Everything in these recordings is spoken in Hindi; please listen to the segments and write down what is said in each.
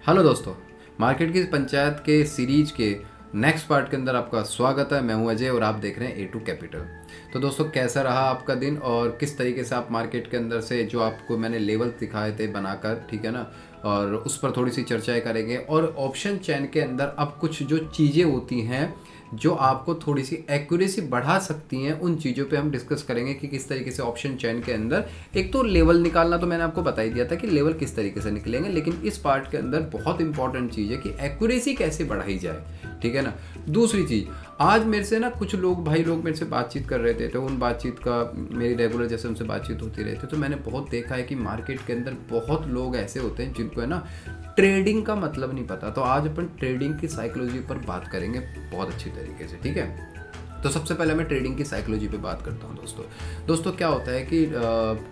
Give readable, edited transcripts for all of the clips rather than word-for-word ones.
हेलो दोस्तों, मार्केट की पंचायत के सीरीज के नेक्स्ट पार्ट के अंदर आपका स्वागत है। मैं हूं अजय और आप देख रहे हैं ए टू कैपिटल। तो दोस्तों, कैसा रहा आपका दिन और किस तरीके से आप मार्केट के अंदर से जो आपको मैंने लेवल दिखाए थे बनाकर, ठीक है ना, और उस पर थोड़ी सी चर्चाएं करेंगे। और ऑप्शन चेन के अंदर अब कुछ जो चीज़ें होती हैं जो आपको थोड़ी सी एक्यूरेसी बढ़ा सकती हैं, उन चीज़ों पे हम डिस्कस करेंगे कि किस तरीके से ऑप्शन चेन के अंदर एक तो लेवल निकालना, तो मैंने आपको बता ही दिया था कि लेवल किस तरीके से निकलेंगे, लेकिन इस पार्ट के अंदर बहुत इंपॉर्टेंट चीज़ है कि एक्यूरेसी कैसे बढ़ाई जाए, ठीक है ना। दूसरी चीज़, आज मेरे से ना कुछ लोग भाई लोग मेरे से बातचीत कर रहे थे, तो उन बातचीत का मेरी रेगुलर जैसे उनसे बातचीत होती रहती, तो मैंने बहुत देखा है कि मार्केट के अंदर बहुत लोग ऐसे होते हैं जिनको है ना ट्रेडिंग का मतलब नहीं पता। तो आज अपन ट्रेडिंग की साइकोलॉजी पर बात करेंगे बहुत अच्छी तरीके से, ठीक है। तो सबसे पहले मैं ट्रेडिंग की साइकोलॉजी पे बात करता हूँ। दोस्तों क्या होता है कि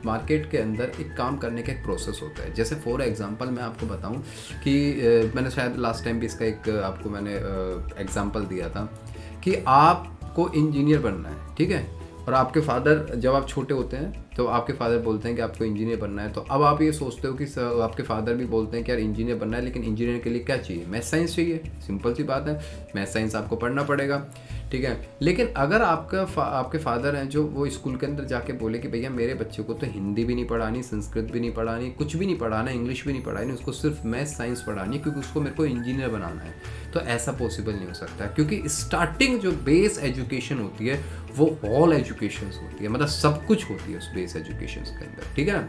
मार्केट के अंदर एक काम करने का एक प्रोसेस होता है। जैसे फॉर एग्जांपल मैं आपको बताऊँ कि मैंने शायद लास्ट टाइम भी इसका एक आपको मैंने एग्जांपल दिया था कि आपको इंजीनियर बनना है, ठीक है। और आपके फादर, जब आप छोटे होते हैं तो आपके फादर बोलते हैं कि आपको इंजीनियर बनना है, तो अब आप ये सोचते हो कि आपके फादर भी बोलते हैं कि यार इंजीनियर बनना है, लेकिन इंजीनियर के लिए क्या चाहिए? मैथ साइंस चाहिए। सिंपल सी बात है, मैथ साइंस आपको पढ़ना पड़ेगा, ठीक है। लेकिन अगर आपके फादर हैं जो वो स्कूल के अंदर जाके बोले कि भैया मेरे बच्चे को तो हिंदी भी नहीं पढ़ानी, संस्कृत भी नहीं पढ़ानी, कुछ भी नहीं पढ़ाना, इंग्लिश भी नहीं पढ़ानी, उसको सिर्फ मैथ साइंस पढ़ानी है क्योंकि उसको मेरे को इंजीनियर बनाना है, तो ऐसा पॉसिबल नहीं हो सकता। क्योंकि स्टार्टिंग जो बेस एजुकेशन होती है वो ऑल एजुकेशन होती है, मतलब सब कुछ होती है उस बेस एजुकेशन के अंदर, ठीक है ना।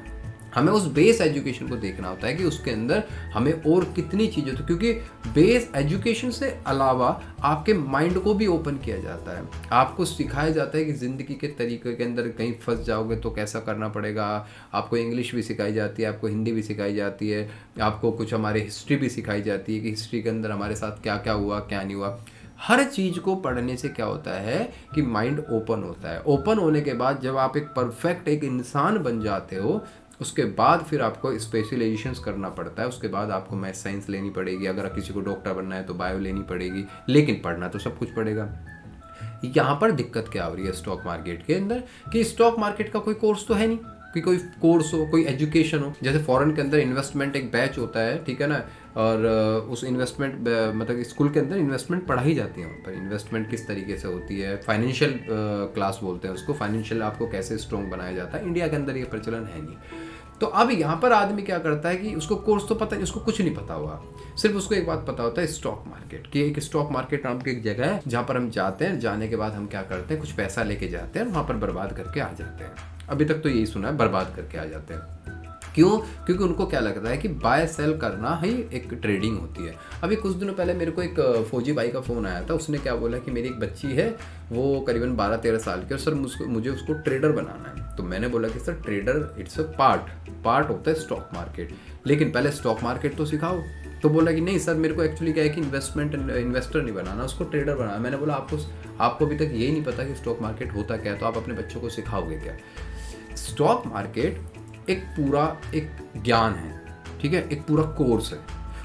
हमें उस बेस एजुकेशन को देखना होता है कि उसके अंदर हमें और कितनी चीज़ें, तो क्योंकि बेस एजुकेशन से अलावा आपके माइंड को भी ओपन किया जाता है, आपको सिखाया जाता है कि ज़िंदगी के तरीके के अंदर कहीं फंस जाओगे तो कैसा करना पड़ेगा। आपको इंग्लिश भी सिखाई जाती है, आपको हिंदी भी सिखाई जाती है, आपको कुछ हमारे हिस्ट्री भी सिखाई जाती है कि हिस्ट्री के अंदर हमारे साथ क्या क्या हुआ क्या नहीं हुआ। हर चीज़ को पढ़ने से क्या होता है कि माइंड ओपन होता है। ओपन होने के बाद जब आप एक परफेक्ट एक इंसान बन जाते हो, उसके बाद फिर आपको स्पेशलाइजेशंस करना पड़ता है। उसके बाद आपको मैथ साइंस लेनी पड़ेगी, अगर किसी को डॉक्टर बनना है तो बायो लेनी पड़ेगी, लेकिन पढ़ना तो सब कुछ पड़ेगा। यहाँ पर दिक्कत क्या हो रही है स्टॉक मार्केट के अंदर कि स्टॉक मार्केट का कोई कोर्स तो है नहीं कि कोई कोर्स हो, कोई एजुकेशन हो। जैसे फॉरेन के अंदर इन्वेस्टमेंट एक बैच होता है, ठीक है ना, और उस इन्वेस्टमेंट मतलब स्कूल के अंदर इन्वेस्टमेंट पढ़ाई जाती है। वहाँ पर इन्वेस्टमेंट किस तरीके से होती है, फाइनेंशियल क्लास बोलते हैं उसको, फाइनेंशियल आपको कैसे स्ट्रॉन्ग बनाया जाता है। इंडिया के अंदर ये प्रचलन है नहीं। तो अब यहाँ पर आदमी क्या करता है कि उसको कोर्स तो पता है, उसको कुछ नहीं पता हुआ, सिर्फ उसको एक बात पता होता है स्टॉक मार्केट की। एक स्टॉक मार्केट नाम की एक जगह है जहाँ पर हम जाते हैं, जाने के बाद हम क्या करते हैं, कुछ पैसा लेके जाते हैं, वहाँ पर बर्बाद करके आ जाते हैं। अभी तक तो यही सुना है, बर्बाद करके आ जाते हैं। क्यों? क्योंकि उनको क्या लगता है कि बाय सेल करना ही एक ट्रेडिंग होती है। अभी कुछ दिनों पहले मेरे को एक फौजी भाई का फ़ोन आया था, उसने क्या बोला कि मेरी एक बच्ची है, वो करीबन 12-13 साल की, और सर मुझे उसको ट्रेडर बनाना है। तो मैंने बोला कि sir trader it's a part होता है स्टॉक मार्केट, लेकिन पहले स्टॉक मार्केट तो सिखाओ। तो बोला कि नहीं सर, मेरे को एक्चुअली क्या है कि इन्वेस्टर नहीं बनाना, उसको ट्रेडर बनाना। मैंने बोला आपको अभी तक यही नहीं पता कि स्टॉक मार्केट होता क्या है, तो आप अपने बच्चों को सिखाओगे क्या? स्टॉक मार्केट एक ज्ञान है, ठीक है, एक पूरा कोर्स है।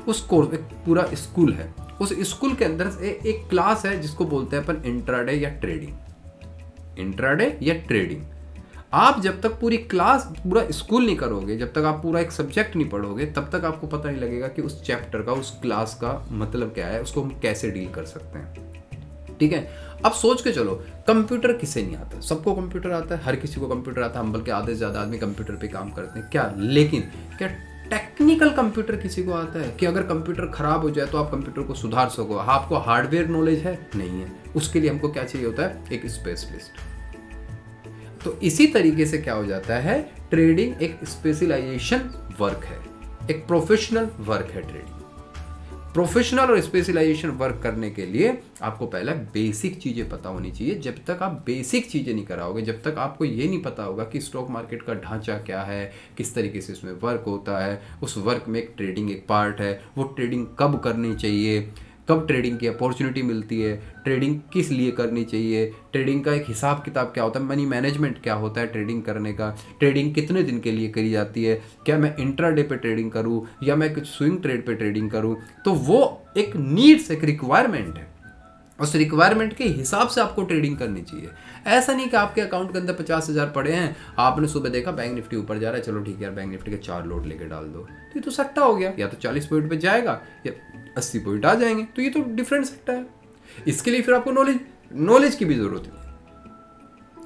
उस कोर्स एक पूरा स्कूल है, उस स्कूल के अंदर से एक क्लास है जिसको बोलते हैं अपन इंट्राडे या ट्रेडिंग। आप जब तक पूरी क्लास पूरा स्कूल नहीं करोगे, जब तक आप पूरा एक सब्जेक्ट नहीं पढ़ोगे, तब तक आपको पता नहीं लगेगा कि उस चैप्टर का, उस क्लास का मतलब क्या है, उसको हम कैसे डील कर सकते हैं, ठीक है। अब सोच के चलो, कंप्यूटर किसे नहीं आता? सबको कंप्यूटर आता है, हर किसी को कंप्यूटर आता है, हम बल्कि आधे से ज़्यादा आदमी कंप्यूटर पे काम करते हैं क्या। लेकिन क्या टेक्निकल कंप्यूटर किसी को आता है कि अगर कंप्यूटर खराब हो जाए तो आप कंप्यूटर को सुधार सको? आपको हार्डवेयर नॉलेज है? नहीं है। उसके लिए हमको क्या चाहिए होता है? एक स्पेशलिस्ट। तो इसी तरीके से क्या हो जाता है, ट्रेडिंग एक स्पेशलाइजेशन वर्क है, एक प्रोफेशनल वर्क है। ट्रेडिंग प्रोफेशनल और स्पेशलाइजेशन वर्क करने के लिए आपको पहले बेसिक चीज़ें पता होनी चाहिए। जब तक आप बेसिक चीज़ें नहीं कराओगे, जब तक आपको ये नहीं पता होगा कि स्टॉक मार्केट का ढांचा क्या है, किस तरीके से इसमें वर्क होता है, उस वर्क में एक ट्रेडिंग एक पार्ट है, वो ट्रेडिंग कब करनी चाहिए, कब ट्रेडिंग की अपॉर्चुनिटी मिलती है, ट्रेडिंग किस लिए करनी चाहिए, ट्रेडिंग का एक हिसाब किताब क्या होता है, मनी मैनेजमेंट क्या होता है ट्रेडिंग करने का, ट्रेडिंग कितने दिन के लिए करी जाती है, क्या मैं इंट्राडे पे ट्रेडिंग करूं या मैं कुछ स्विंग ट्रेड पे ट्रेडिंग करूं। तो वो एक नीड्स, एक रिक्वायरमेंट है। उस रिक्वायरमेंट के हिसाब से आपको ट्रेडिंग करनी चाहिए। ऐसा नहीं कि आपके अकाउंट के अंदर 50,000 पड़े हैं, आपने सुबह देखा बैंक निफ्टी ऊपर जा रहा है, चलो ठीक है यार बैंक निफ्टी के 4 लोट लेके डाल दो, तो ये तो सट्टा हो गया। या तो 40 पॉइंट पे जाएगा या 80 पॉइंट आ जाएंगे, तो ये तो डिफरेंट सट्टा है। इसके लिए फिर आपको नॉलेज की भी जरूरत है।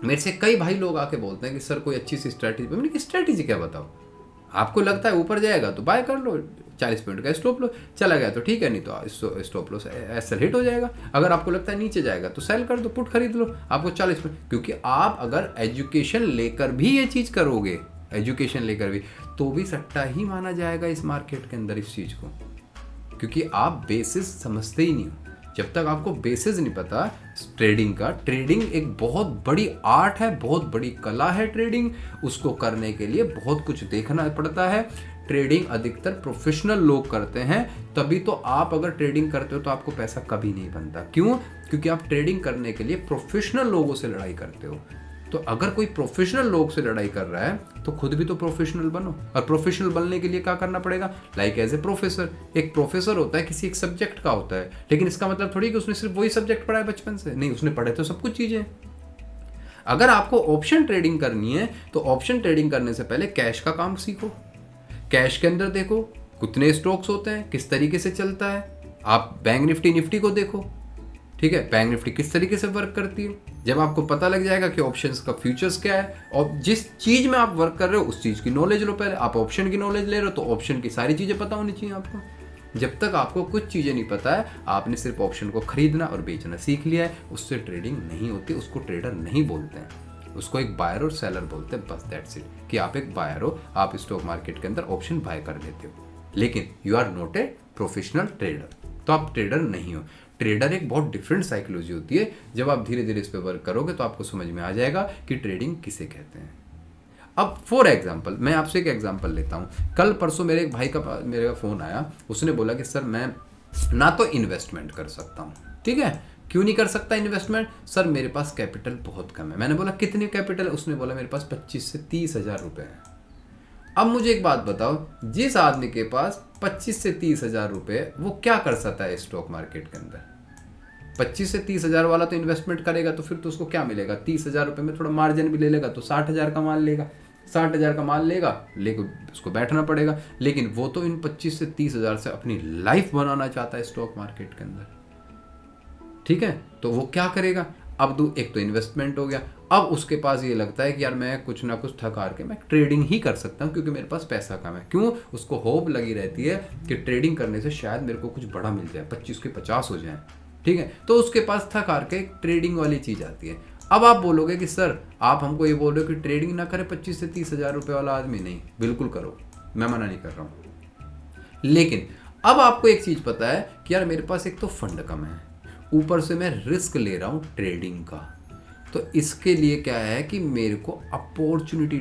मेरे से कई भाई लोग आके बोलते हैं कि सर कोई अच्छी सी स्ट्रैटेजी, मैंने कि स्ट्रैटेजी क्या बताओ, आपको लगता है ऊपर जाएगा तो बाय कर लो, 40 पॉइंट का स्टॉप लो, चला गया तो ठीक है, नहीं तो स्टॉप लो ऐसा हिट हो जाएगा। अगर आपको लगता है नीचे जाएगा तो सेल कर दो, पुट खरीद लो, आपको 40 पॉइंट। क्योंकि आप अगर एजुकेशन लेकर भी ये चीज़ करोगे, एजुकेशन लेकर भी, तो भी सट्टा ही माना जाएगा इस मार्केट के अंदर इस चीज़ को, क्योंकि आप बेसिस समझते ही नहीं हो। जब तक आपको बेसिस नहीं पता ट्रेडिंग का, ट्रेडिंग एक बहुत बड़ी आर्ट है, बहुत बड़ी कला है ट्रेडिंग, उसको करने के लिए बहुत कुछ देखना पड़ता है। ट्रेडिंग अधिकतर प्रोफेशनल लोग करते हैं, तभी तो आप अगर ट्रेडिंग करते हो तो आपको पैसा कभी नहीं बनता। क्यों? क्योंकि आप ट्रेडिंग करने के लिए प्रोफेशनल लोगों से लड़ाई करते हो। तो अगर कोई प्रोफेशनल लोग से लड़ाई कर रहा है तो खुद भी तो प्रोफेशनल बनो। और प्रोफेशनल बनने के लिए क्या करना पड़ेगा? लाइक एज ए प्रोफेसर, एक प्रोफेसर होता है किसी एक सब्जेक्ट का होता है, लेकिन इसका मतलब थोड़ी कि उसने सिर्फ वही सब्जेक्ट पढ़ा है बचपन से, नहीं, उसने पढ़े तो सब कुछ चीजें। अगर आपको ऑप्शन ट्रेडिंग करनी है तो ऑप्शन ट्रेडिंग करने से पहले कैश का काम सीखो। कैश के अंदर देखो कितने स्टॉक्स होते हैं, किस तरीके से चलता है। आप बैंक निफ्टी को देखो, ठीक है, बैंक निफ्टी किस तरीके से वर्क करती है। जब आपको पता लग जाएगा कि ऑप्शंस का फ्यूचर्स क्या है, और जिस चीज में आप वर्क कर रहे हो उस चीज की नॉलेज लो। पहले आप ऑप्शन की नॉलेज ले रहे हो तो ऑप्शन की सारी चीजें पता होनी चाहिए आपको। जब तक आपको कुछ चीजें नहीं पता है, आपने सिर्फ ऑप्शन को खरीदना और बेचना सीख लिया है, उससे ट्रेडिंग नहीं होती। उसको ट्रेडर नहीं बोलते हैं, उसको एक बायर और सेलर बोलते हैं, बस दैट्स इट। कि आप एक बायर हो, आप स्टॉक मार्केट के अंदर ऑप्शन बाय कर लेते हो, लेकिन you are not a professional trader, तो आप ट्रेडर नहीं हो। ट्रेडर एक बहुत डिफरेंट साइकोलॉजी होती है। जब आप धीरे धीरे इस पर वर्क करोगे तो आपको समझ में आ जाएगा कि ट्रेडिंग किसे कहते हैं। अब फॉर एग्जाम्पल मैं आपसे एक एग्जाम्पल लेता हूँ। कल परसों मेरे एक भाई का मेरे फ़ोन आया, उसने बोला कि सर मैं ना तो इन्वेस्टमेंट कर सकता हूँ, ठीक है, क्यों नहीं कर सकता इन्वेस्टमेंट? सर मेरे पास कैपिटल बहुत कम है। मैंने बोला कितनी कैपिटल है? उसने बोला मेरे पास 25 से 30 हज़ार रुपये है। अब मुझे एक बात बताओ, जिस आदमी के पास 25 से 30 हज़ार रुपये, वो क्या कर सकता है स्टॉक मार्केट के अंदर? 25 से 30 हज़ार वाला तो इन्वेस्टमेंट करेगा तो फिर तो उसको क्या मिलेगा? 30 हज़ार रुपये में थोड़ा मार्जिन भी ले लेगा तो 60 हज़ार का माल लेगा, 60 हज़ार का माल लेगा, लेकिन उसको बैठना पड़ेगा। लेकिन वो तो इन 25 से 30 हज़ार से अपनी लाइफ बनाना चाहता है स्टॉक मार्केट के अंदर, ठीक है, तो वो क्या करेगा? अब एक तो इन्वेस्टमेंट हो गया, अब उसके पास ये लगता है कि यार मैं कुछ ना कुछ थक हार के मैं ट्रेडिंग ही कर सकता हूँ क्योंकि मेरे पास पैसा कम है। क्यों? उसको होप लगी रहती है कि ट्रेडिंग करने से शायद मेरे को कुछ बड़ा मिल जाए, 25 के 50 हो जाए, ठीक है, तो उसके पास थक हार के ट्रेडिंग वाली चीज़ आती है। अब आप बोलोगे कि सर आप हमको ये बोल रहे हो कि ट्रेडिंग ना करे 25 से 30 हज़ार रुपये वाला आदमी? नहीं, बिल्कुल करो, मैं मना नहीं कर रहा हूँ। लेकिन अब आपको एक चीज़ पता है कि यार मेरे पास एक तो फंड कम है, ऊपर से मैं रिस्क ले रहा हूँ ट्रेडिंग का, तो इसके लिए क्या है कि मेरे को अपॉर्चुनिटी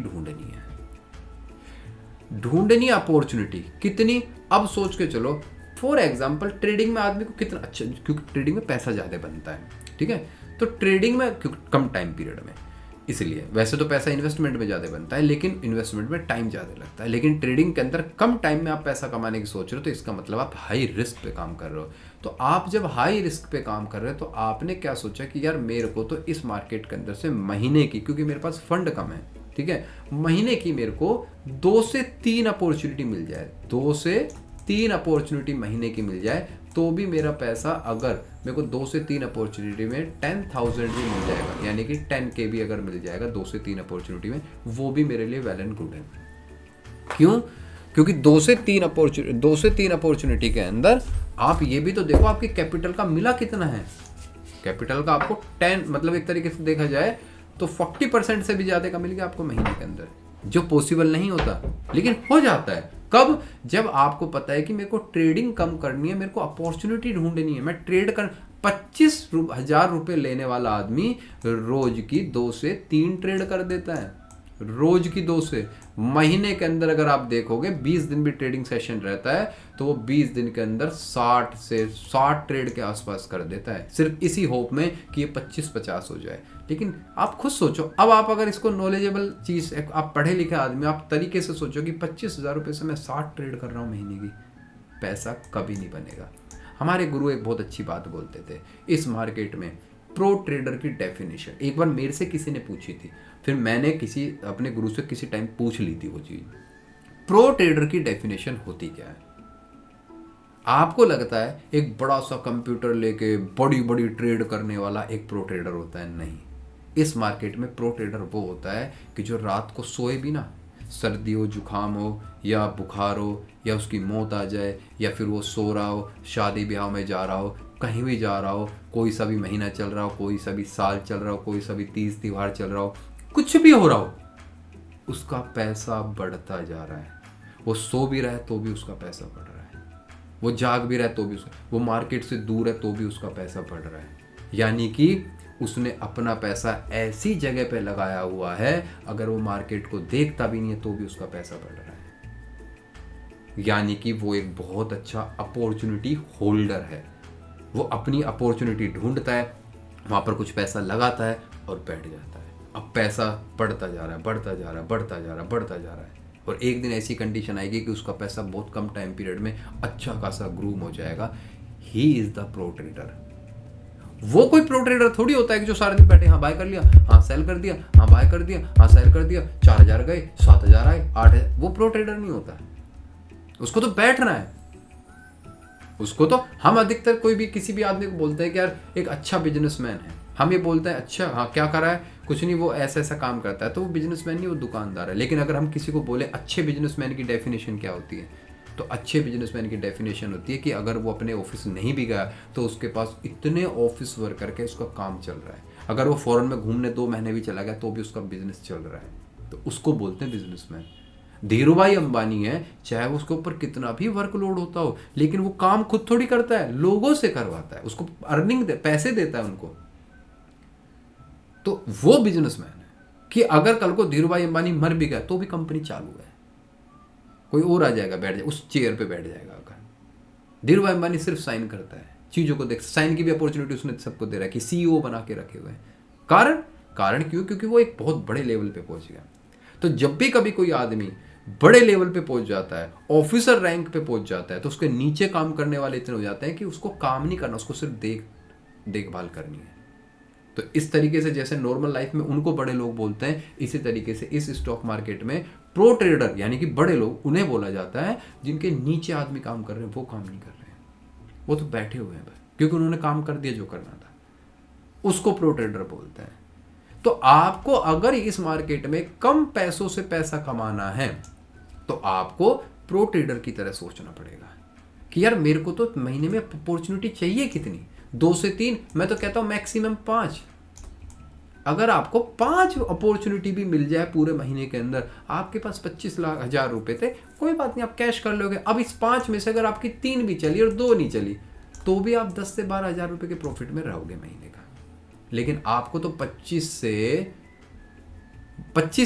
ढूंढनी अपॉर्चुनिटी। कितनी? अब सोच के चलो, फॉर एग्जांपल ट्रेडिंग में आदमी को कितना अच्छा, क्योंकि ट्रेडिंग में पैसा ज़्यादा बनता है, ठीक है, तो ट्रेडिंग में कम टाइम पीरियड में, इसलिए वैसे तो पैसा इन्वेस्टमेंट में ज़्यादा बनता है, लेकिन इन्वेस्टमेंट में टाइम ज़्यादा लगता है। लेकिन ट्रेडिंग के अंदर कम टाइम में आप पैसा कमाने की सोच रहे हो, तो इसका मतलब आप हाई रिस्क पे काम कर रहे हो। तो आप जब हाई रिस्क पे काम कर रहे हो तो आपने क्या सोचा कि यार मेरे को तो इस मार्केट के अंदर से महीने की, क्योंकि मेरे पास फंड कम है, ठीक है, महीने की मेरे को 2 से 3 अपॉर्चुनिटी मिल जाए, 2 से 3 अपॉर्चुनिटी महीने की मिल जाए, तो भी मेरा पैसा, अगर मेरे को 2 से 3 अपॉर्चुनिटी में 10,000 भी मिल जाएगा, यानी कि 10K भी अगर मिल जाएगा 2 से 3 अपॉर्चुनिटी में, वो भी मेरे लिए वेल एंड गुड है। क्यों? क्योंकि 2 से 3 अपॉर्चुनिटी के अंदर आप ये भी तो देखो आपकी कैपिटल का मिला कितना है। कैपिटल का आपको 10, मतलब एक तरीके से देखा जाए तो 40% से भी ज़्यादा का मिल गया आपको महीने के अंदर, जो पॉसिबल नहीं होता लेकिन हो जाता है। कब? जब आपको पता है कि मेरे को ट्रेडिंग कम करनी है, मेरे को अपॉर्चुनिटी ढूंढनी है, मैं ट्रेड कर 25 हज़ार रुपये लेने वाला आदमी रोज की 2 से 3 ट्रेड कर देता है, रोज की 2 से। महीने के अंदर अगर आप देखोगे 20 दिन भी ट्रेडिंग सेशन रहता है तो वो 20 दिन के अंदर 60 से 60 ट्रेड के आसपास कर देता है, सिर्फ इसी होप में कि ये 25-50 हो जाए। लेकिन आप खुद सोचो, अब आप अगर इसको नॉलेजेबल चीज़, आप पढ़े लिखे आदमी, आप तरीके से सोचो कि 25 हज़ार रुपये से मैं 60 ट्रेड कर रहा हूँ महीने की, पैसा कभी नहीं बनेगा। हमारे गुरु एक बहुत अच्छी बात बोलते थे इस मार्केट में, प्रो ट्रेडर की डेफिनेशन एक बार मेरे से किसी ने पूछी थी, फिर मैंने किसी अपने गुरु से किसी टाइम पूछ ली थी वो चीज़। प्रो ट्रेडर की डेफिनेशन होती क्या है? आपको लगता है एक बड़ा सा कंप्यूटर लेके बड़ी बड़ी ट्रेड करने वाला एक प्रो ट्रेडर होता है? नहीं। इस मार्केट में प्रो ट्रेडर वो होता है कि जो रात को सोए भी ना, सर्दी हो, जुकाम हो या बुखार हो या उसकी मौत आ जाए या फिर वो सो रहा हो, शादी ब्याह में जा रहा हो, कहीं भी जा रहा हो, कोई सा भी महीना चल रहा हो, कोई सा भी साल चल रहा हो, कोई सा भी तीज त्योहार चल रहा हो, कुछ भी हो रहा हो, उसका पैसा बढ़ता जा रहा है। वो सो भी रहा है तो भी उसका पैसा बढ़ रहा है, वो जाग भी रहा है तो भी उसका, वो मार्केट से दूर है तो भी उसका पैसा बढ़ रहा है। यानी कि उसने अपना पैसा ऐसी जगह पे लगाया हुआ है, अगर वो मार्केट को देखता भी नहीं है तो भी उसका पैसा बढ़ रहा है। यानी कि वो एक बहुत अच्छा अपॉर्चुनिटी होल्डर है। वो अपनी अपॉर्चुनिटी ढूंढता है, वहां पर कुछ पैसा लगाता है और बैठ जाता है। अब पैसा बढ़ता जा रहा है, बढ़ता जा रहा है, बढ़ता जा रहा है, बढ़ता जा रहा है, और एक दिन ऐसी कंडीशन आएगी कि उसका पैसा बहुत कम टाइम पीरियड में अच्छा खासा ग्रूम हो जाएगा। He is the pro trader. वो कोई प्रो ट्रेडर थोड़ी होता है कि जो सारे दिन बैठे, हाँ बाय कर लिया, हाँ सेल कर दिया, हाँ बाय कर दिया, हाँ सेल कर दिया, 4,000 गए, 7,000 आए, 8,000। वो प्रो ट्रेडर नहीं होता। उसको तो बैठना है। उसको तो हम अधिकतर कोई भी किसी भी आदमी को बोलते हैं कि यार एक अच्छा बिजनेसमैन है, हम ये बोलते हैं अच्छा हाँ क्या कर रहा है, कुछ नहीं, वो ऐसा ऐसा काम करता है, तो वो बिजनेसमैन नहीं, वो दुकानदार है। लेकिन अगर हम किसी को बोले अच्छे बिजनेसमैन की डेफिनेशन क्या होती है, तो अच्छे बिजनेसमैन की डेफिनेशन होती है कि अगर वो अपने ऑफिस नहीं भी गया तो उसके पास इतने ऑफिस वर्कर के उसका काम चल रहा है। अगर वो फॉरेन में घूमने 2 महीने भी चला गया तो भी उसका बिजनेस चल रहा है, तो उसको बोलते हैं बिजनेसमैन। धीरू भाई अंबानी है, चाहे उसके ऊपर कितना भी वर्कलोड होता हो, लेकिन वो काम खुद थोड़ी करता है, लोगों से करवाता है, उसको अर्निंग पैसे देता है उनको। तो वो बिजनेसमैन है कि अगर कल को धीरू भाई अंबानी मर भी गया तो भी कंपनी चालू है, कोई और आ जाएगा, बैठ जाए उस चेयर पे बैठ जाएगा। अगर धीरू भाई अंबानी सिर्फ साइन करता है, चीजों को देख, साइन की भी अपॉर्चुनिटी उसने सबको दे रहा है कि सीईओ बना के रखे हुए हैं। कारण क्यों? क्योंकि वो एक बहुत बड़े लेवल पे पहुंच गया। तो जब भी कभी कोई आदमी बड़े लेवल पे पहुंच जाता है, ऑफिसर रैंक पे पहुंच जाता है, तो उसके नीचे काम करने वाले इतने हो जाते हैं कि उसको काम नहीं करना, उसको सिर्फ देखभाल करनी है। तो इस तरीके से जैसे नॉर्मल लाइफ में उनको बड़े लोग बोलते हैं, इसी तरीके से इस स्टॉक मार्केट में प्रो ट्रेडर यानी कि बड़े लोग उन्हें बोला जाता है जिनके नीचे आदमी काम कर रहे हैं, वो काम नहीं कर रहे हैं, वो तो बैठे हुए हैं क्योंकि उन्होंने काम कर दिया जो करना था, उसको प्रो ट्रेडर बोलते हैं। तो आपको अगर इस मार्केट में कम पैसों से पैसा कमाना है तो आपको प्रो ट्रेडर की तरह सोचना पड़ेगा कि यार मेरे को तो महीने में अपॉर्चुनिटी चाहिए कितनी, 2 से 3, मैं तो कहता हूं मैक्सिमम 5। अगर आपको 5 अपॉर्चुनिटी भी मिल जाए पूरे महीने के अंदर, आपके पास 25,00,000 रुपए थे, कोई बात नहीं, आप कैश कर लोगे। अब इस 5 में से अगर आपकी 3 भी चली और 2 नहीं चली तो भी आप 10 से 12,000 रुपए के प्रॉफिट में रहोगे महीने का। लेकिन आपको तो 25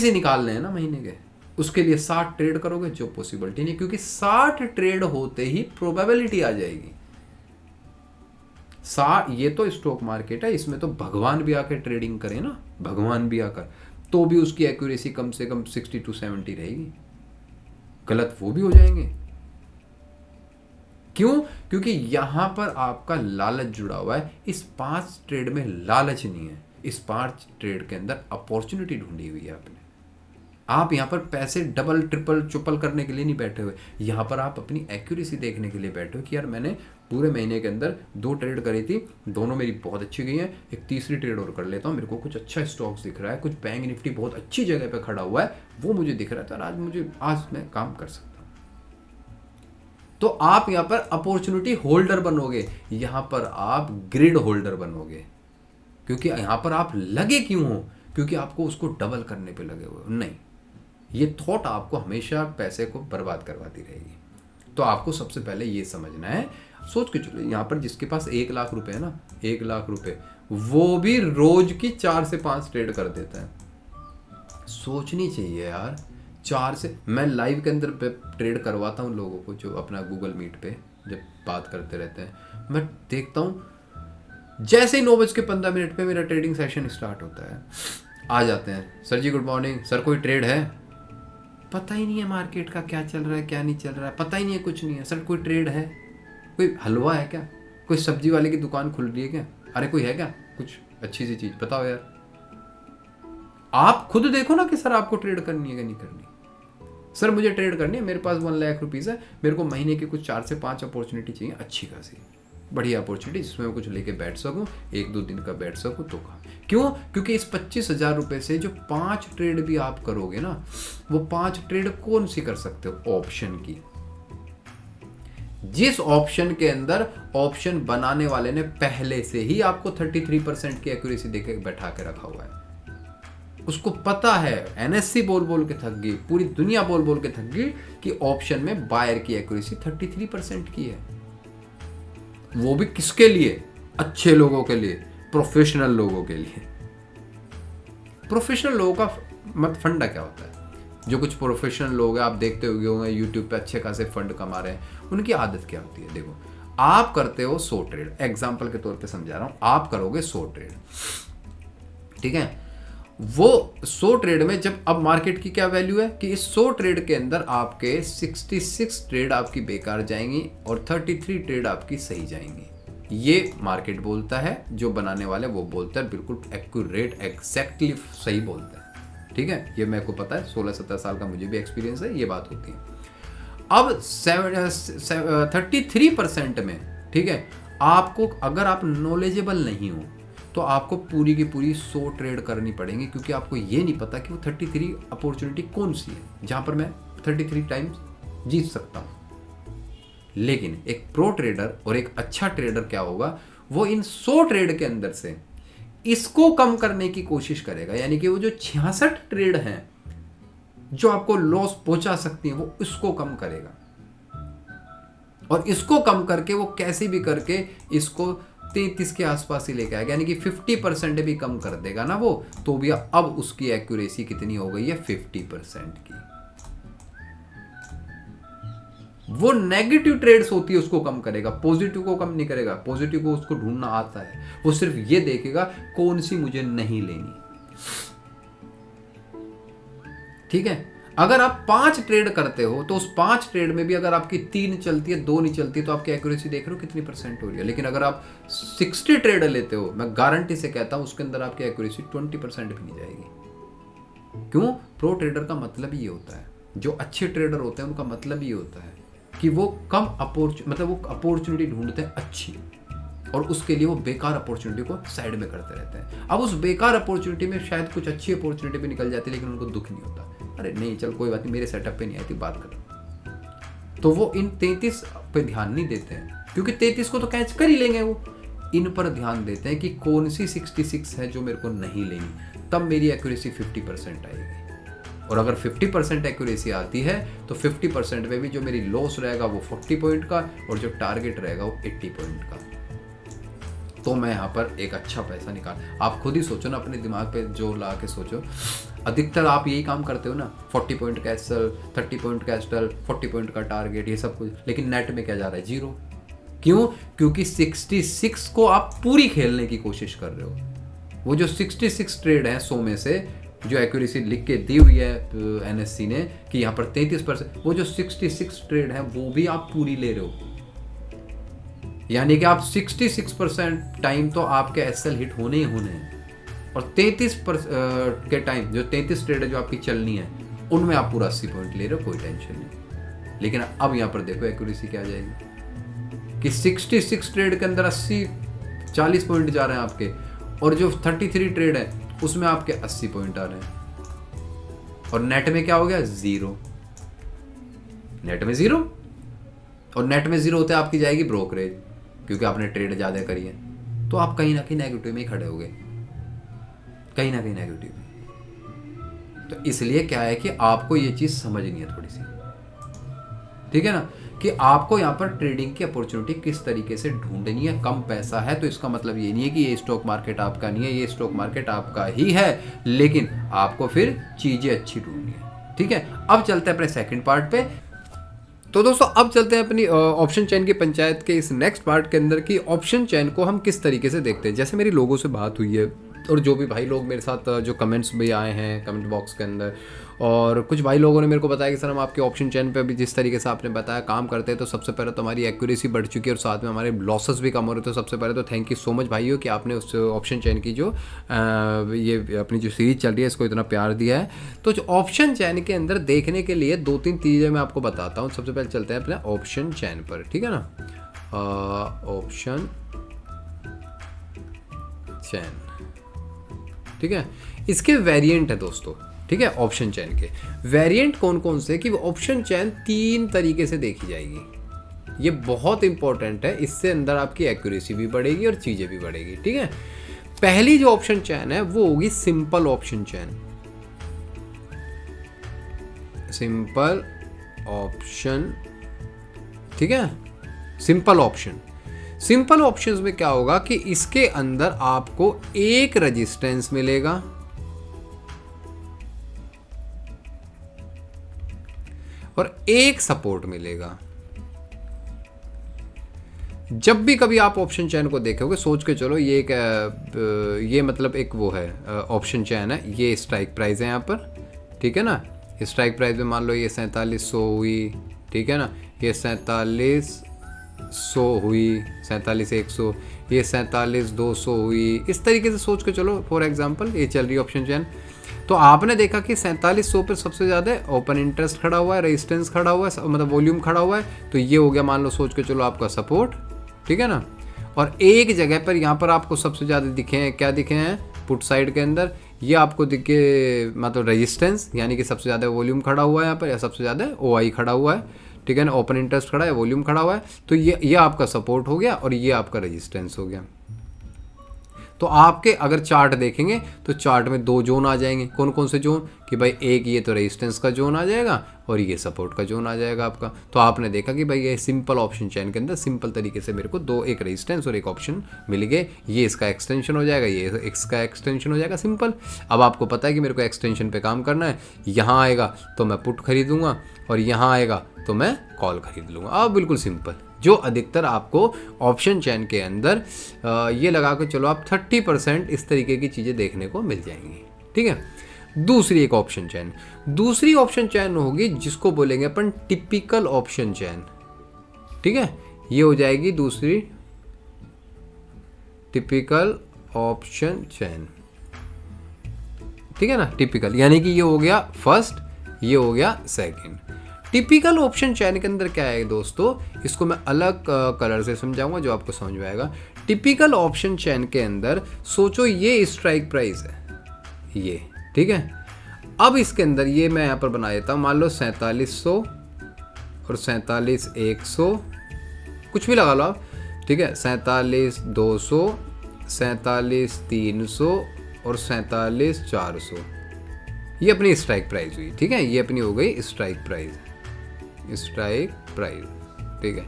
ही निकालने हैं ना महीने के, उसके लिए 60 ट्रेड करोगे जो पॉसिबिलिटी नहीं, क्योंकि 60 ट्रेड होते ही प्रोबेबिलिटी आ जाएगी। ये तो स्टॉक मार्केट है, इसमें तो भगवान भी आकर ट्रेडिंग करे ना, भगवान भी आकर, तो भी उसकी एक्यूरेसी कम से कम 60 to 70 रहेगी, गलत वो भी हो जाएंगे। क्यों? क्योंकि यहां पर आपका लालच जुड़ा हुआ है। इस 5 ट्रेड में लालच नहीं है, इस 5 ट्रेड के अंदर अपॉर्चुनिटी ढूंढी हुई है आपने। आप यहाँ पर पैसे डबल ट्रिपल चुपल करने के लिए नहीं बैठे हुए, यहाँ पर आप अपनी एक्यूरेसी देखने के लिए बैठे हो कि यार मैंने पूरे महीने के अंदर 2 ट्रेड करी थी, दोनों मेरी बहुत अच्छी गई हैं, एक तीसरी ट्रेड और कर लेता हूँ, मेरे को कुछ अच्छा स्टॉक्स दिख रहा है, कुछ बैंक निफ्टी बहुत अच्छी जगह पे खड़ा हुआ है, वो मुझे दिख रहा है, तो आज मैं काम कर सकता हूँ। तो आप यहाँ पर अपॉर्चुनिटी होल्डर बनोगे, यहाँ पर आप ग्रिड होल्डर बनोगे। क्योंकि यहाँ पर आप लगे क्यों हो? क्योंकि आपको उसको डबल करने पे लगे हुए हो। नहीं, ये थॉट आपको हमेशा पैसे को बर्बाद करवाती रहेगी। तो आपको सबसे पहले ये समझना है, सोच के चलो, यहाँ पर जिसके पास 1 लाख रुपए है ना, 1 लाख रुपए, वो भी रोज की 4 से 5 ट्रेड कर देता है। सोचनी चाहिए यार, 4 से, मैं लाइव के अंदर ट्रेड करवाता हूँ लोगों को, जो अपना गूगल मीट पे जब बात करते रहते हैं, मैं देखता हूँ जैसे ही 9:15 पे मेरा ट्रेडिंग सेशन स्टार्ट होता है, आ जाते हैं, सर जी गुड मॉर्निंग, सर कोई ट्रेड है? पता ही नहीं है मार्केट का क्या चल रहा है क्या नहीं चल रहा है, पता ही नहीं है, कुछ नहीं है सर, कोई ट्रेड है? कोई हलवा है क्या? कोई सब्जी वाले की दुकान खुल रही है क्या? अरे कोई है क्या कुछ अच्छी सी चीज बताओ यार। आप खुद देखो ना कि सर आपको ट्रेड करनी है कि नहीं करनी। सर मुझे ट्रेड करनी है, मेरे पास 1 लाख रुपीज़ है, मेरे को महीने की कुछ 4 से 5 अपॉर्चुनिटी चाहिए, अच्छी खासी बढ़िया अपॉर्चुनिटी जिसमें मैं कुछ लेके बैठ सकूं, 1-2 दिन का बैठ सकूं तो कहा। क्यों? क्योंकि इस 25,000 रुपये से जो 5 ट्रेड भी आप करोगे ना, वो 5 ट्रेड कौन सी कर सकते हो? ऑप्शन की। जिस ऑप्शन के अंदर ऑप्शन बनाने वाले ने पहले से ही आपको 33% की एक्यूरेसी देके बैठा के रखा हुआ है, उसको पता है, एनएससी बोल बोल के थक गई, पूरी दुनिया बोल बोल के थक गई कि ऑप्शन में बायर की एक्यूरेसी 33% की है। वो भी किसके लिए? अच्छे लोगों के लिए, प्रोफेशनल लोगों के लिए। प्रोफेशनल लोगों का मत फंडा क्या होता है? जो कुछ प्रोफेशनल लोग हैं, आप देखते होंगे यूट्यूब पे अच्छे खासे फंड कमा रहे हैं, उनकी आदत क्या होती है? देखो, आप करते हो 100 ट्रेड, एग्जाम्पल के तौर पे समझा रहा हूं, आप करोगे 100 ट्रेड, ठीक है? वो 100 ट्रेड में जब अब मार्केट की क्या वैल्यू है कि इस 100 ट्रेड के अंदर आपके 66 ट्रेड आपकी बेकार जाएंगी और 33 ट्रेड आपकी सही जाएंगी। ये मार्केट बोलता है, जो बनाने वाले वो बोलता है, बिल्कुल एक्यूरेट एग्जैक्टली सही बोलता है, ठीक है? ये मेरे को पता है, 16-17 साल का मुझे भी एक्सपीरियंस है, ये बात होती है। अब 33% में, ठीक है, आपको अगर आप नॉलेजेबल नहीं हो तो आपको पूरी की पूरी 100 ट्रेड करनी पड़ेंगी, क्योंकि आपको ये नहीं पता कि वो 33 अपॉर्चुनिटी कौन सी है जहां पर मैं 33 टाइम्स जीत सकता हूं। लेकिन एक प्रो ट्रेडर और एक अच्छा ट्रेडर क्या होगा, वो इन 100 ट्रेड के अंदर से इसको कम करने की कोशिश करेगा, यानी कि वो जो 66 ट्रेड हैं जो आपको लॉस पहुंचा सकती हैं, वो इसको कम करेगा। और इसको कम करके वो कैसे भी करके इसको 33 के आसपास ही लेके आएगा, यानी कि 50% भी कम कर देगा ना वो, तो भी अब उसकी एक्यूरेसी कितनी हो गई है? 50% की। वो नेगेटिव ट्रेड्स होती है उसको कम करेगा, पॉजिटिव को कम नहीं करेगा। पॉजिटिव को उसको ढूंढना आता है, वो सिर्फ ये देखेगा कौन सी मुझे नहीं लेनी, ठीक है? अगर आप 5 ट्रेड करते हो तो उस 5 ट्रेड में भी अगर आपकी 3 चलती है, 2 नहीं चलती, तो आपकी एक्यूरेसी देख रहे हो कितनी % हो रही है। लेकिन अगर आप 60 ट्रेड लेते हो, मैं गारंटी से कहता हूं उसके अंदर आपकी एक्यूरेसी 20% भी नहीं जाएगी। क्यों? प्रो ट्रेडर का मतलब ये होता है, जो अच्छे ट्रेडर होते हैं उनका मतलब ये होता है कि वो कम मतलब वो अपॉर्चुनिटी ढूंढते हैं अच्छी, और उसके लिए वो बेकार अपॉर्चुनिटी को साइड में करते रहते हैं। अब उस बेकार अपॉर्चुनिटी में शायद कुछ अच्छी अपॉर्चुनिटी भी निकल जाती है, लेकिन उनको दुख नहीं होता, अरे नहीं चल कोई बात नहीं, मेरे सेटअप पे नहीं आई थी, बात कर। तो वो इन 33 पे ध्यान नहीं देते हैं, क्योंकि 33 को तो कैच कर ही लेंगे वो। इन पर ध्यान देते हैं कि कौन सी 66 है जो मेरे को नहीं लेनी, तब मेरी एक्यूरेसी 50% आएगी। और अगर 50% एक्यूरेसी आती है तो 50% में भी जो मेरी लॉस रहेगा वो 40 पॉइंट का, और जो टारगेट रहेगा वो 80 पॉइंट का। तो मैं यहाँ पर एक अच्छा पैसा निकाल, आप खुद ही सोचो ना, अपने दिमाग पे जोर ला के सोचो। अधिकतर आप यही काम करते हो ना, 40 point castle, 30 point castle, 40 point का टारगेट, ये सब कुछ, लेकिन नेट में क्या जा रहा है? 0। क्यों? क्योंकि 66 को आप पूरी खेलने की कोशिश कर रहे हो। वो जो 66 ट्रेड है 100 में से, जो एक्यूरेसी लिख के दी हुई है एनएससी ने कि यहाँ पर 33%, वो जो 66 ट्रेड है वो भी आप पूरी ले रहे हो, यानी कि आप 66% टाइम तो आपके एसएल हिट होने ही होने हैं, और 33% के टाइम जो 33 ट्रेड है जो आपकी चलनी है, उनमें आप पूरा 80 पॉइंट ले रहे हो, कोई टेंशन नहीं। लेकिन अब यहाँ पर देखो एक्यूरेसी क्या आ जाएगी कि 66 ट्रेड के अंदर 40 पॉइंट जा रहे हैं आपके, और जो 33 ट्रेड है उसमें आपके 80 पॉइंट आ रहे हैं, और नेट में क्या हो गया? 0। नेट में 0, और नेट में 0 होते आपकी जाएगी ब्रोकरेज, क्योंकि आपने ट्रेड ज़्यादा करी है, तो आप कहीं ना कहीं नेगेटिव में ही खड़े हो गए, कहीं ना कहीं नेगेटिव में। तो इसलिए क्या है कि आपको ये चीज़ समझनी है थोड़ी सी, ठीक है ना, कि आपको यहाँ पर ट्रेडिंग की अपॉर्चुनिटी किस तरीके से ढूंढनी है। कम पैसा है तो इसका मतलब ये नहीं है कि ये स्टॉक मार्केट आपका नहीं है, ये स्टॉक मार्केट आपका ही है, लेकिन आपको फिर चीज़ें अच्छी ढूंढनी है, ठीक है? अब चलते हैं अपने सेकंड पार्ट पे। तो दोस्तों अब चलते हैं अपनी ऑप्शन चेन की पंचायत के इस नेक्स्ट पार्ट के अंदर कि ऑप्शन चेन को हम किस तरीके से देखते हैं। जैसे मेरी लोगों से बात हुई है, और जो भी भाई लोग मेरे साथ जो कमेंट्स भी आए हैं कमेंट बॉक्स के अंदर, और कुछ भाई लोगों ने मेरे को बताया कि सर हम आपके ऑप्शन चैन पे अभी जिस तरीके से आपने बताया काम करते हैं तो सबसे पहले तो हमारी एक्यूरेसी बढ़ चुकी है और साथ में हमारे लॉसेस भी कम हो रहे थे। तो सबसे पहले तो थैंक यू सो मच भाइयों कि आपने उस ऑप्शन चैन की जो ये अपनी जो सीरीज चल रही है इसको इतना प्यार दिया है। तो जो ऑप्शन चैन के अंदर देखने के लिए 2-3 चीज़ें मैं आपको बताता हूँ। सबसे पहले चलते हैं अपने ऑप्शन चैन पर, ठीक है ना। ऑप्शन चैन, ठीक है, इसके वेरिएंट है दोस्तों, ठीक है। ऑप्शन चैन के वेरिएंट कौन कौन से कि ऑप्शन चैन 3 तरीके से देखी जाएगी। ये बहुत इंपॉर्टेंट है, इससे अंदर आपकी एक्यूरेसी भी बढ़ेगी और चीज़ें भी बढ़ेगी, ठीक है। पहली जो ऑप्शन चैन है वो होगी सिंपल ऑप्शन चैन। सिंपल ऑप्शन, ठीक है, सिंपल ऑप्शन। सिंपल ऑप्शंस में क्या होगा कि इसके अंदर आपको एक रेजिस्टेंस मिलेगा और एक सपोर्ट मिलेगा। जब भी कभी आप ऑप्शन चैन को देखोगे सोच के चलो ये एक ये मतलब एक वो है ऑप्शन चैन है, ये स्ट्राइक प्राइस है यहाँ पर, ठीक है ना। स्ट्राइक प्राइस में मान लो ये 4700 हुई, ठीक है ना, ये 4700 हुई, 47,100, ये 47,200 हुई, इस तरीके से सोच के चलो। फॉर एग्जांपल ये चल रही है ऑप्शन चैन, तो आपने देखा कि 4700 पर सबसे ज़्यादा ओपन इंटरेस्ट खड़ा हुआ है, रेजिस्टेंस खड़ा हुआ है, मतलब वॉल्यूम खड़ा हुआ है, तो ये हो गया मान लो सोच के चलो आपका सपोर्ट, ठीक है ना। और एक जगह पर यहाँ पर आपको सबसे ज़्यादा दिखे हैं, क्या दिखे हैं पुट साइड के अंदर, ये आपको दिखे मतलब रेजिस्टेंस, यानी कि सबसे ज़्यादा वॉल्यूम खड़ा हुआ है यहाँ पर, या सबसे ज़्यादा OI खड़ा हुआ है, ठीक है ना, ओपन इंटरेस्ट खड़ा है, वॉल्यूम खड़ा हुआ है, तो ये आपका सपोर्ट हो गया और ये आपका रेजिस्टेंस हो गया। तो आपके अगर चार्ट देखेंगे तो चार्ट में 2 जोन आ जाएंगे। कौन कौन से जोन कि भाई एक ये तो रेजिस्टेंस का जोन आ जाएगा और ये सपोर्ट का जोन आ जाएगा आपका। तो आपने देखा कि भाई ये सिंपल ऑप्शन चैन के अंदर सिंपल तरीके से मेरे को 2, एक रेजिस्टेंस और एक ऑप्शन मिल गए। ये इसका एक्सटेंशन हो जाएगा, ये इसका एक्सटेंशन हो जाएगा, सिंपल। अब आपको पता है कि मेरे को एक्सटेंशन पे काम करना है, यहाँ आएगा तो मैं पुट खरीदूंगा और यहाँ आएगा तो मैं कॉल खरीद लूँगा। अब बिल्कुल सिंपल, जो अधिकतर आपको ऑप्शन चैन के अंदर ये लगा के चलो आप 30% इस तरीके की चीज़ें देखने को मिल जाएंगी, ठीक है। दूसरी एक ऑप्शन चैन, दूसरी ऑप्शन चैन होगी जिसको बोलेंगे अपन टिपिकल ऑप्शन चैन, ठीक है। ये हो जाएगी दूसरी टिपिकल ऑप्शन चैन, ठीक है ना। टिपिकल यानी कि ये हो गया फर्स्ट, ये हो गया सेकंड। टिपिकल ऑप्शन चैन के अंदर क्या है दोस्तों, इसको मैं अलग कलर से समझाऊंगा जो आपको समझ में आएगा। टिपिकल ऑप्शन चैन के अंदर सोचो ये स्ट्राइक प्राइस है, ये, ठीक है। अब इसके अंदर ये मैं यहाँ पर बना देता हूँ, मान लो 4700 और 47,100, कुछ भी लगा लो आप, ठीक है, 47,200, 47,300 और 47,400, ये अपनी स्ट्राइक प्राइस हुई, ठीक है। ये अपनी हो गई स्ट्राइक प्राइस, स्ट्राइक प्राइस, ठीक है।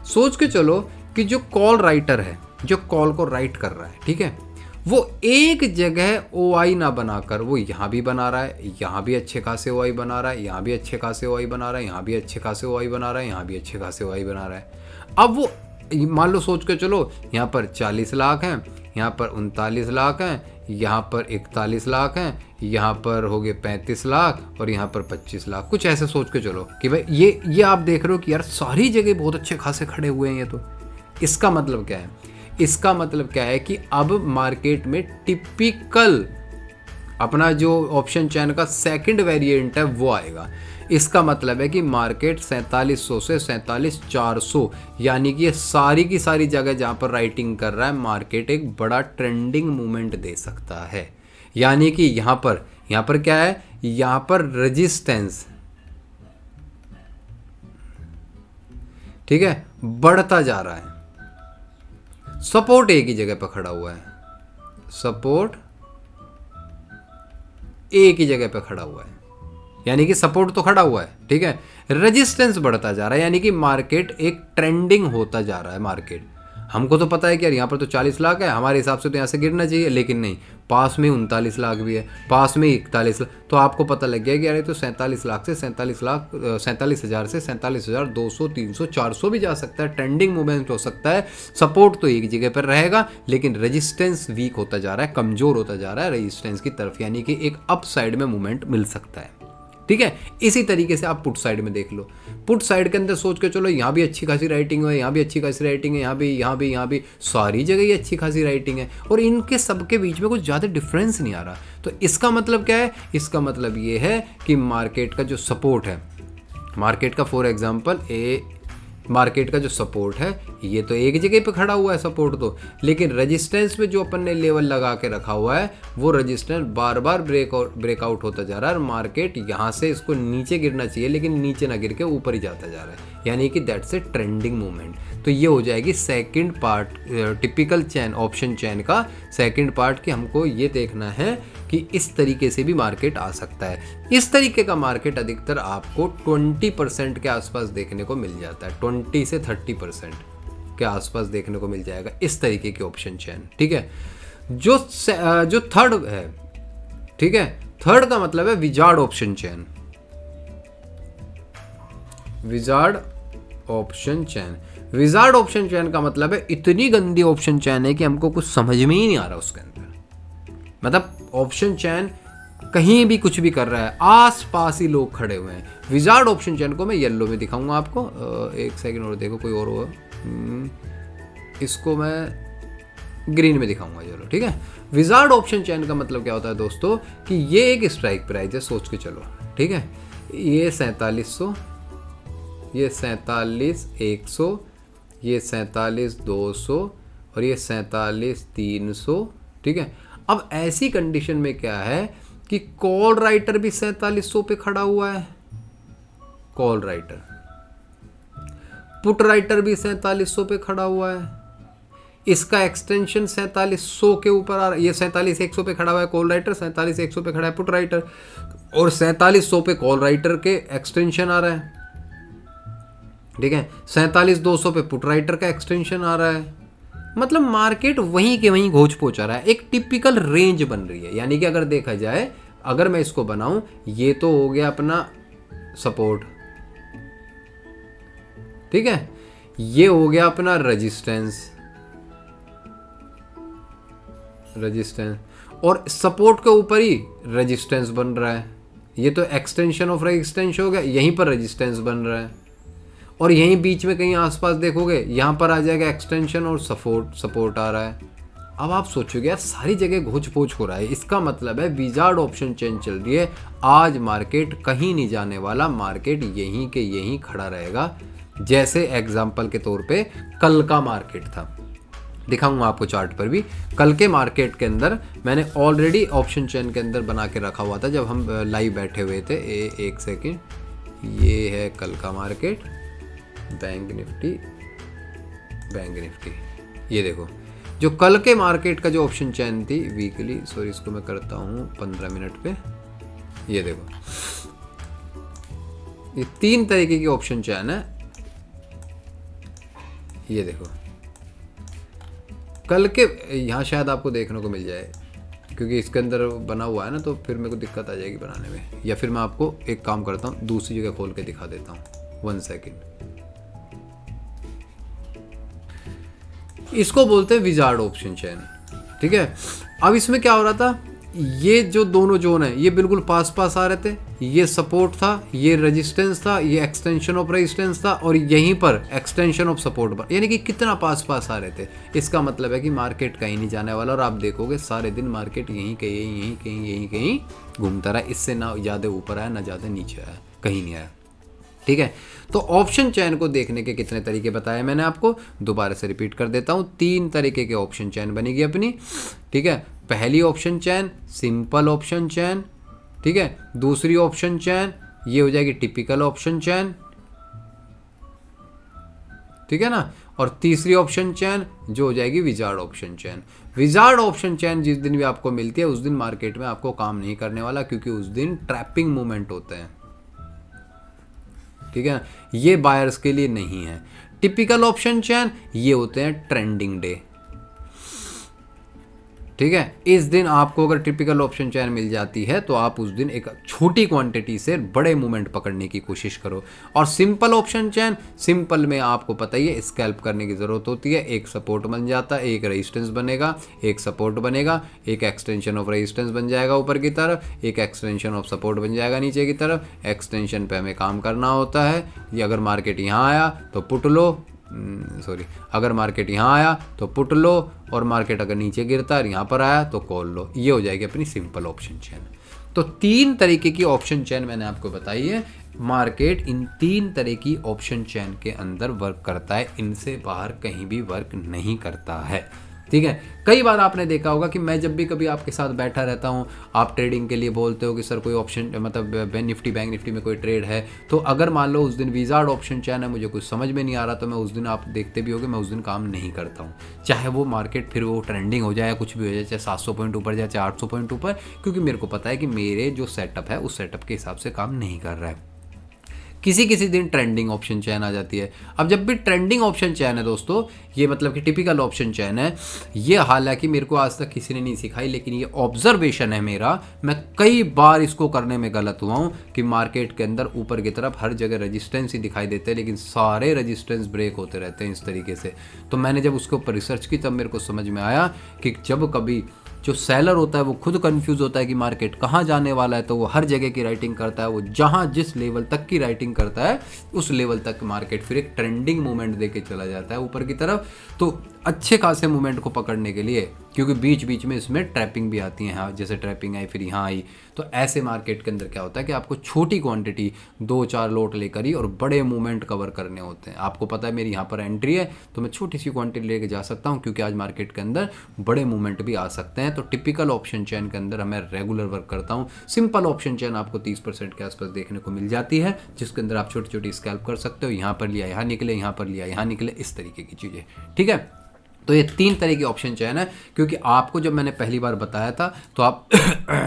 सोच के चलो कि जो कॉल राइटर है, जो कॉल को राइट कर रहा है, ठीक है, वो एक जगह OI ना बनाकर वो यहाँ भी बना रहा है, यहाँ भी अच्छे खासे OI बना रहा है, यहाँ भी अच्छे खासे OI बना रहा है, यहाँ भी अच्छे खासे OI बना रहा है, यहाँ भी अच्छे खासे OI बना रहा है। अब वो मान लो सोच के चलो यहाँ पर 40 लाख हैं, यहाँ पर 39 लाख हैं, यहाँ पर 41 लाख हैं, यहाँ पर हो गए 35 लाख और यहाँ पर 25 लाख, कुछ ऐसे सोच के चलो कि भाई ये आप देख रहे हो कि यार सारी जगह बहुत अच्छे खासे खड़े हुए हैं। ये तो इसका मतलब क्या है, इसका मतलब क्या है कि अब मार्केट में टिपिकल अपना जो ऑप्शन चैन का सेकंड वेरिएंट है वो आएगा। इसका मतलब है कि मार्केट 4700 से 47,400 यानी कि ये सारी की सारी जगह जहाँ पर राइटिंग कर रहा है मार्केट एक बड़ा ट्रेंडिंग मूवमेंट दे सकता है। यानी कि यहाँ पर क्या है, यहाँ पर रेजिस्टेंस, ठीक है, बढ़ता जा रहा है, सपोर्ट एक ही जगह पर खड़ा हुआ है, सपोर्ट एक ही जगह पर खड़ा हुआ है, यानी कि सपोर्ट तो खड़ा हुआ है, ठीक है, रेजिस्टेंस बढ़ता जा रहा है, यानी कि मार्केट एक ट्रेंडिंग होता जा रहा है। मार्केट हमको तो पता है कि यार यहाँ पर तो 40 लाख है, हमारे हिसाब से तो यहाँ से गिरना चाहिए, लेकिन नहीं, पास में 39 लाख भी है, पास में 41 लाख, तो आपको पता लग गया कि यार ये तो 47 लाख से 47,000 से 47,200, 300, 400 भी जा सकता है, ट्रेंडिंग मूवमेंट हो सकता है। सपोर्ट तो एक जगह पर रहेगा, लेकिन रेजिस्टेंस वीक होता जा रहा है, कमज़ोर होता जा रहा है रेजिस्टेंस की तरफ, यानी कि एक अप साइड में मूवमेंट मिल सकता है। ठीक है। इसी तरीके से आप पुट साइड में देख लो, पुट साइड के अंदर सोच के चलो यहाँ भी अच्छी खासी राइटिंग है, यहाँ भी अच्छी खासी राइटिंग है, यहाँ भी सारी जगह ये अच्छी खासी राइटिंग है और इनके सबके बीच में कुछ ज़्यादा डिफरेंस नहीं आ रहा। तो इसका मतलब क्या है, इसका मतलब ये है कि मार्केट का जो सपोर्ट है, मार्केट का फॉर एग्जांपल मार्केट का जो सपोर्ट है ये तो एक जगह पे खड़ा हुआ है सपोर्ट तो, लेकिन रेजिस्टेंस में जो अपन ने लेवल लगा के रखा हुआ है वो रेजिस्टेंस बार बार ब्रेकआउट होता जा रहा है और मार्केट यहाँ से इसको नीचे गिरना चाहिए लेकिन नीचे ना गिर के ऊपर ही जाता जा रहा है, यानी कि दैट्स ए ट्रेंडिंग मूवमेंट। तो ये हो जाएगी सेकंड पार्ट टिपिकल चैन, ऑप्शन चैन का सेकंड पार्ट कि हमको ये देखना है कि इस तरीके से भी मार्केट आ सकता है। इस तरीके का मार्केट अधिकतर आपको 20% के आसपास देखने को मिल जाता है, 20 से 30% के आसपास देखने को मिल जाएगा इस तरीके की ऑप्शन चैन। ठीक है, जो थर्ड है, ठीक है, थर्ड का मतलब है विजार्ड ऑप्शन चैन। विजार्ड ऑप्शन चैन, विजार्ड ऑप्शन चैन का मतलब है इतनी गंदी ऑप्शन चैन है कि हमको कुछ समझ में ही नहीं आ रहा उसके अंदर। मतलब ऑप्शन चैन कहीं भी कुछ भी कर रहा है, आस पास ही लोग खड़े हुए हैं। विजार्ड ऑप्शन चैन को मैं येलो में दिखाऊंगा आपको, एक सेकंड और देखो कोई और हो, इसको मैं ग्रीन में दिखाऊंगा, चलो ठीक है। विजार्ड ऑप्शन चैन का मतलब क्या होता है दोस्तों कि ये एक स्ट्राइक प्राइस है, सोच के चलो, ठीक है। ये 4700, ये 47,100, ये 47,200 और ये 47,300, ठीक है। अब ऐसी कंडीशन में क्या है कि कॉल राइटर भी 4700 पे खड़ा हुआ है, कॉल राइटर, पुट राइटर भी 4700 पे खड़ा हुआ है, इसका एक्सटेंशन 4700 के ऊपर आ रहा है, ये 47,100 पे खड़ा हुआ है कॉल राइटर, 47,100 पे खड़ा है पुट राइटर और 4700 पे कॉल राइटर के एक्सटेंशन आ रहा है, ठीक है। 47,200 पे पुट राइटर का एक्सटेंशन आ रहा है, मतलब मार्केट वहीं के वहीं घोच पहुंचा रहा है, एक टिपिकल रेंज बन रही है। यानी कि अगर देखा जाए, अगर मैं इसको बनाऊं, ये तो हो गया अपना सपोर्ट, ठीक है, ये हो गया अपना रेजिस्टेंस, और सपोर्ट के ऊपर ही रेजिस्टेंस बन रहा है, ये तो एक्सटेंशन ऑफ रेजिस्टेंस हो गया, यहीं पर रेजिस्टेंस बन रहा है और यहीं बीच में कहीं आसपास देखोगे यहाँ पर आ जाएगा एक्सटेंशन और सपोर्ट आ रहा है। अब आप सोचोगे यार सारी जगह घोच पोच हो रहा है, इसका मतलब है विजार्ड ऑप्शन चेन चल रही है, आज मार्केट कहीं नहीं जाने वाला, मार्केट यहीं के यहीं खड़ा रहेगा। जैसे एग्जाम्पल के तौर पे कल का मार्केट था, दिखाऊंगा आपको चार्ट पर भी। कल के मार्केट के अंदर मैंने ऑलरेडी ऑप्शन चेन के अंदर बना के रखा हुआ था जब हम लाइव बैठे हुए थे। एक सेकेंड, ये है कल का मार्केट, बैंक निफ्टी, ये देखो जो कल के मार्केट का जो ऑप्शन चैन थी वीकली, सॉरी इसको मैं करता हूँ 15 मिनट पे। ये देखो ये 3 तरीके की ऑप्शन चैन है, ये देखो कल के, यहाँ शायद आपको देखने को मिल जाए क्योंकि इसके अंदर बना हुआ है ना, तो फिर मेरे को दिक्कत आ जाएगी बनाने में, या फिर मैं आपको एक काम करता हूँ दूसरी जगह खोल के दिखा देता हूँ। 1 सेकेंड, इसको बोलते हैं विजार्ड ऑप्शन चैन, ठीक है। अब इसमें क्या हो रहा था, ये जो दोनों जोन है ये बिल्कुल पास पास आ रहे थे, ये सपोर्ट था, ये रेजिस्टेंस था, ये एक्सटेंशन ऑफ रेजिस्टेंस था और यहीं पर एक्सटेंशन ऑफ सपोर्ट पर, यानी कि कितना पास पास आ रहे थे। इसका मतलब है कि मार्केट कहीं नहीं जाने वाला और आप देखोगे सारे दिन मार्केट यहीं कहीं घूमता रहा, इससे ना ज़्यादा ऊपर आया ना ज़्यादा नीचे आया, कहीं नहीं आया, ठीक है। तो ऑप्शन चैन को देखने के कितने तरीके बताए मैंने आपको, दोबारा से रिपीट कर देता हूँ। 3 तरीके के ऑप्शन चैन बनेगी अपनी, ठीक है। पहली ऑप्शन चैन सिंपल ऑप्शन चैन, ठीक है। दूसरी ऑप्शन चैन ये हो जाएगी टिपिकल ऑप्शन चैन, ठीक है ना। और तीसरी ऑप्शन चैन जो हो जाएगी विजार्ड ऑप्शन चैन। विजार्ड ऑप्शन चैन जिस दिन भी आपको मिलती है उस दिन मार्केट में आपको काम नहीं करने वाला, क्योंकि उस दिन ट्रैपिंग मूवमेंट होते हैं, ठीक है, ये बायर्स के लिए नहीं है। टिपिकल ऑप्शन चैन ये होते हैं ट्रेंडिंग डे, ठीक है। इस दिन आपको अगर टिपिकल ऑप्शन चैन मिल जाती है तो आप उस दिन एक छोटी क्वांटिटी से बड़े मूवमेंट पकड़ने की कोशिश करो। और सिंपल ऑप्शन चैन, सिंपल में आपको पता ही है स्कैल्प करने की ज़रूरत होती है। एक सपोर्ट बन जाता है, एक रेजिस्टेंस बनेगा, एक सपोर्ट बनेगा, एक एक्सटेंशन ऑफ रेजिस्टेंस बन जाएगा ऊपर की तरफ, एक एक्सटेंशन ऑफ सपोर्ट बन जाएगा नीचे की तरफ। एक्सटेंशन पे हमें काम करना होता है। ये अगर मार्केट यहाँ आया तो पुट लो, अगर मार्केट यहाँ आया तो पुट लो, और मार्केट अगर नीचे गिरता है यहाँ पर आया तो कॉल लो। ये हो जाएगी अपनी सिंपल ऑप्शन चैन। तो 3 तरीके की ऑप्शन चैन मैंने आपको बताई है। मार्केट इन 3 तरह की ऑप्शन चैन के अंदर वर्क करता है, इनसे बाहर कहीं भी वर्क नहीं करता है। ठीक है। कई बार आपने देखा होगा कि मैं जब भी कभी आपके साथ बैठा रहता हूँ, आप ट्रेडिंग के लिए बोलते हो कि सर कोई ऑप्शन मतलब निफ्टी बैंक निफ्टी में कोई ट्रेड है, तो अगर मान लो उस दिन विजार्ड ऑप्शन चैन है, मुझे कुछ समझ में नहीं आ रहा, तो मैं उस दिन, आप देखते भी होगे, मैं उस दिन काम नहीं करता हूँ। चाहे वो मार्केट फिर वो ट्रेंडिंग हो जाए या कुछ भी हो जाए, चाहे 700 पॉइंट ऊपर जाए, चाहे 800 पॉइंट ऊपर, क्योंकि मेरे को पता है कि मेरे जो सेटअप है उस सेटअप के हिसाब से काम नहीं कर रहा है। किसी किसी दिन ट्रेंडिंग ऑप्शन चैन आ जाती है। अब जब भी ट्रेंडिंग ऑप्शन चैन है दोस्तों, ये मतलब कि टिपिकल ऑप्शन चैन है, ये हालांकि मेरे को आज तक किसी ने नहीं सिखाई, लेकिन ये ऑब्जर्वेशन है मेरा, मैं कई बार इसको करने में गलत हुआ हूँ कि मार्केट के अंदर ऊपर की तरफ हर जगह रेजिस्टेंस ही दिखाई देते हैं, लेकिन सारे रेजिस्टेंस ब्रेक होते रहते हैं इस तरीके से। तो मैंने जब उसके ऊपर रिसर्च की तब मेरे को समझ में आया कि जब कभी जो सेलर होता है वो खुद कंफ्यूज होता है कि मार्केट कहाँ जाने वाला है, तो वो हर जगह की राइटिंग करता है, वो जहाँ जिस लेवल तक की राइटिंग करता है उस लेवल तक मार्केट फिर एक ट्रेंडिंग मूवमेंट देके चला जाता है ऊपर की तरफ। तो अच्छे खासे मूवमेंट को पकड़ने के लिए, क्योंकि बीच बीच में इसमें ट्रैपिंग भी आती है, हाँ जैसे ट्रैपिंग आई फिर यहाँ आई, तो ऐसे मार्केट के अंदर क्या होता है कि आपको छोटी क्वांटिटी 2-4 लोट लेकर ही और बड़े मूवमेंट कवर करने होते हैं। आपको पता है मेरी यहाँ पर एंट्री है तो मैं छोटी सी क्वांटिटी लेके जा सकता हूँ, क्योंकि आज मार्केट के अंदर बड़े मूवमेंट भी आ सकते हैं। तो टिपिकल ऑप्शन चैन के अंदर मैं रेगुलर वर्क करता हूँ। सिंपल ऑप्शन चैन आपको 30% के आसपास देखने को मिल जाती है, जिसके अंदर आप छोटी छोटी स्कैल्प कर सकते हो। यहाँ पर लिया यहाँ निकले, यहाँ पर लिया यहाँ निकले, इस तरीके की चीज़ें। ठीक है। तो ये 3 तरह की ऑप्शन चैन है, क्योंकि आपको जब मैंने पहली बार बताया था तो आप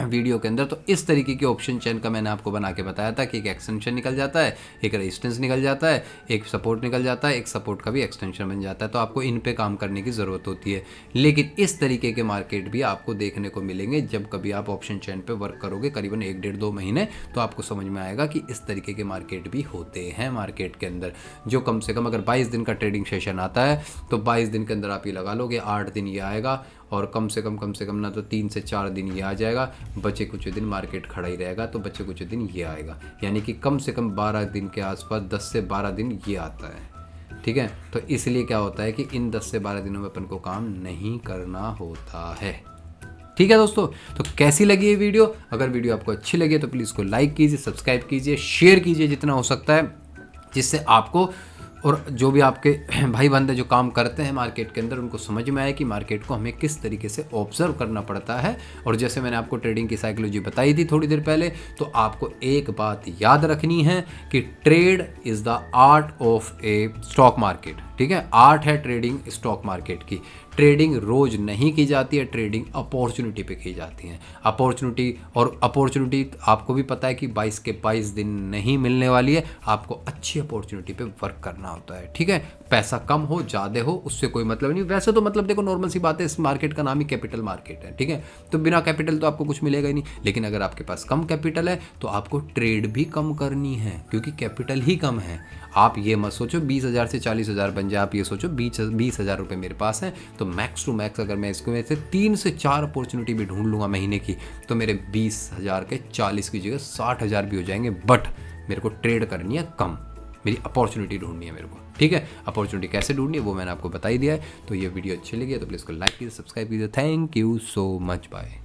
वीडियो के अंदर, तो इस तरीके की ऑप्शन चैन का मैंने आपको बना के बताया था कि एक एक्सटेंशन निकल जाता है, एक रेजिस्टेंस निकल जाता है, एक सपोर्ट निकल जाता है, एक सपोर्ट का भी एक्सटेंशन बन जाता है। तो आपको इन पे काम करने की ज़रूरत होती है। लेकिन इस तरीके के मार्केट भी आपको देखने को मिलेंगे जब कभी आप ऑप्शन चैन पर वर्क करोगे करीबन 1-1.5-2 महीने, तो आपको समझ में आएगा कि इस तरीके के मार्केट भी होते हैं मार्केट के अंदर। जो कम से कम अगर 22 दिन का ट्रेडिंग सेशन आता है तो 22 दिन के अंदर आप ये लगा लोगे 8 दिन ये आएगा, और कम से कम ना तो 3 से 4 दिन ये आ जाएगा, बचे कुछ दिन मार्केट खड़ा ही रहेगा, तो बचे कुछ दिन ये आएगा, यानी कि कम से कम 12 दिन के आसपास, 10 से 12 दिन ये आता है। ठीक है। तो इसलिए क्या होता है कि इन 10 से 12 दिनों में अपन को काम नहीं करना होता है। ठीक है दोस्तों, तो कैसी लगी ये वीडियो? अगर वीडियो आपको अच्छी लगी तो प्लीज़ इसको लाइक कीजिए, सब्सक्राइब कीजिए, शेयर कीजिए जितना हो सकता है, जिससे आपको और जो भी आपके भाई बंदे जो काम करते हैं मार्केट के अंदर, उनको समझ में आए कि मार्केट को हमें किस तरीके से ऑब्जर्व करना पड़ता है। और जैसे मैंने आपको ट्रेडिंग की साइकोलॉजी बताई थी थोड़ी देर पहले, तो आपको एक बात याद रखनी है कि trade is the art of A stock market. ठीक है। आर्ट है ट्रेडिंग स्टॉक मार्केट की। ट्रेडिंग रोज नहीं की जाती है, ट्रेडिंग अपॉर्चुनिटी पे की जाती है। अपॉर्चुनिटी आपको भी पता है कि 22 के 22 दिन नहीं मिलने वाली है। आपको अच्छी अपॉर्चुनिटी पे वर्क करना होता है। ठीक है। पैसा कम हो ज़्यादा हो उससे कोई मतलब नहीं। वैसे तो मतलब देखो, नॉर्मल सी बात है, इस मार्केट का नाम ही कैपिटल मार्केट है। ठीक है। तो बिना कैपिटल तो आपको कुछ मिलेगा ही नहीं। लेकिन अगर आपके पास कम कैपिटल है तो आपको ट्रेड भी कम करनी है, क्योंकि कैपिटल ही कम है। आप ये मत सोचो 20,000 से 40,000 बन जाए, आप ये सोचो 20,000 रुपये मेरे पास हैं तो मैक्स टू मैक्स अगर मैं इसको में से 3 से 4 अपॉर्चुनिटी भी ढूंढ लूँगा महीने की, तो मेरे 20,000 के 40 की जगह 60,000 भी हो जाएंगे। बट मेरे को ट्रेड करनी है कम, मेरी अपॉर्चुनिटी ढूंढनी है मेरे को। ठीक है। अपॉर्चुनिटी कैसे ढूंढनी है वो मैंने आपको बता ही दिया है। तो ये वीडियो अच्छी लगी है तो प्लीज़ को लाइक कीजिए, सब्सक्राइब कीजिए। Thank you so much. Bye.